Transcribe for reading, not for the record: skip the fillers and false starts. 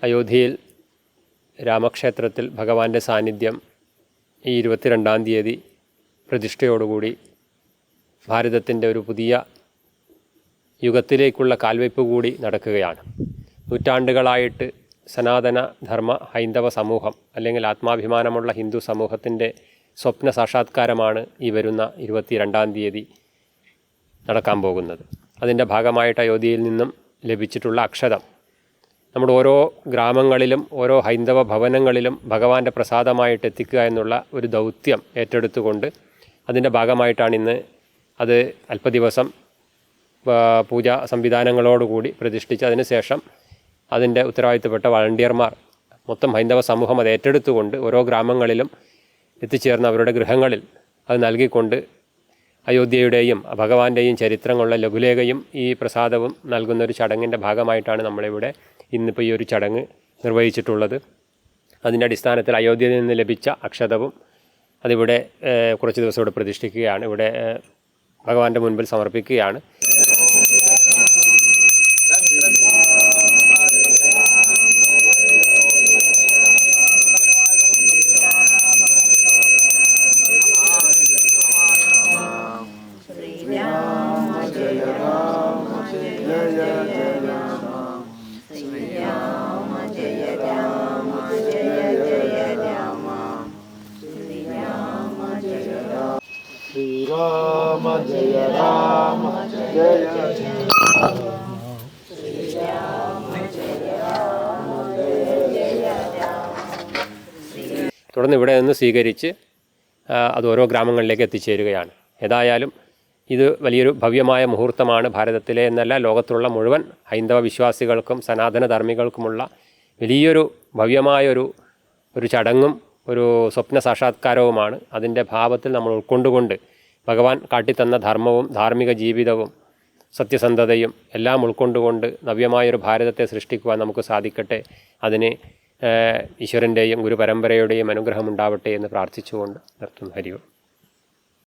അയോധ്യയിൽ രാമക്ഷേത്രത്തിൽ ഭഗവാന്റെ സാന്നിധ്യം ഈ 22-ാം തീയതി പ്രതിഷ്ഠയോടുകൂടി ഭാരതത്തിൻ്റെ ഒരു പുതിയ യുഗത്തിലേക്കുള്ള കാൽവയ്പ് കൂടി നടക്കുകയാണ്. നൂറ്റാണ്ടുകളായിട്ട് സനാതന ധർമ്മ ഹൈന്ദവ സമൂഹം അല്ലെങ്കിൽ ആത്മാഭിമാനമുള്ള ഹിന്ദു സമൂഹത്തിൻ്റെ സ്വപ്ന സാക്ഷാത്കാരമാണ് ഈ വരുന്ന 22-ാം തീയതി നടക്കാൻ പോകുന്നത്. അതിൻ്റെ ഭാഗമായിട്ട് അയോധ്യയിൽ നിന്നും ലഭിച്ചിട്ടുള്ള അക്ഷതം നമ്മുടെ ഓരോ ഗ്രാമങ്ങളിലും ഓരോ ഹൈന്ദവ ഭവനങ്ങളിലും ഭഗവാന്റെ പ്രസാദമായിട്ട് എത്തിക്കുക എന്നുള്ള ഒരു ദൗത്യം ഏറ്റെടുത്തുകൊണ്ട് അതിൻ്റെ ഭാഗമായിട്ടാണ് ഇന്ന് അത് അല്പദിവസം പൂജാ സംവിധാനങ്ങളോടുകൂടി പ്രതിഷ്ഠിച്ച് അതിനുശേഷം അതിൻ്റെ ഉത്തരവാദിത്തപ്പെട്ട വളണ്ടിയർമാർ മൊത്തം ഹൈന്ദവ സമൂഹം അത് ഏറ്റെടുത്തുകൊണ്ട് ഓരോ ഗ്രാമങ്ങളിലും എത്തിച്ചേർന്ന് അവരുടെ ഗൃഹങ്ങളിൽ അത് നൽകിക്കൊണ്ട് അയോധ്യയുടെയും ഭഗവാന്റെയും ചരിത്രങ്ങളുള്ള ലഘുലേഖയും ഈ പ്രസാദവും നൽകുന്നൊരു ചടങ്ങിൻ്റെ ഭാഗമായിട്ടാണ് നമ്മളിവിടെ ഇന്നിപ്പോൾ ഈ ഒരു ചടങ്ങ് നിർവഹിച്ചിട്ടുള്ളത്. അതിൻ്റെ അടിസ്ഥാനത്തിൽ അയോധ്യയിൽ നിന്ന് ലഭിച്ച അക്ഷതവും അതിവിടെ കുറച്ച് ദിവസം ഇവിടെ പ്രതിഷ്ഠിക്കുകയാണ്, ഇവിടെ ഭഗവാന്റെ മുൻപിൽ സമർപ്പിക്കുകയാണ്. ശ്രീരാമ ജയ രാമ ജയ ജയ തുടർന്ന് ഇവിടെ നിന്ന് സ്വീകരിച്ച് അത് ഓരോ ഗ്രാമങ്ങളിലേക്ക് എത്തിച്ചേരുകയാണ്. ഏതായാലും ഇത് വലിയൊരു ഭവ്യമായ മുഹൂർത്തമാണ്. ഭാരതത്തിലെ എന്നല്ല ലോകത്തുള്ള മുഴുവൻ ഹൈന്ദവ വിശ്വാസികൾക്കും സനാതന ധർമ്മികൾക്കുമുള്ള വലിയൊരു ഭവ്യമായൊരു ചടങ്ങും ഒരു സ്വപ്ന സാക്ഷാത്കാരവുമാണ്. അതിൻ്റെ ഭാവത്തിൽ നമ്മൾ ഉൾക്കൊണ്ടുകൊണ്ട് ഭഗവാൻ കാട്ടിത്തന്ന ധർമ്മവും ധാർമ്മിക ജീവിതവും സത്യസന്ധതയും എല്ലാം ഉൾക്കൊണ്ടുകൊണ്ട് നവ്യമായൊരു ഭാരതത്തെ സൃഷ്ടിക്കുവാൻ നമുക്ക് സാധിക്കട്ടെ. അതിന് ഈശ്വരൻ്റെയും ഗുരുപരമ്പരയുടെയും അനുഗ്രഹം ഉണ്ടാവട്ടെ എന്ന് പ്രാർത്ഥിച്ചുകൊണ്ട് നിർത്തുന്നു. ഹരി ഓം.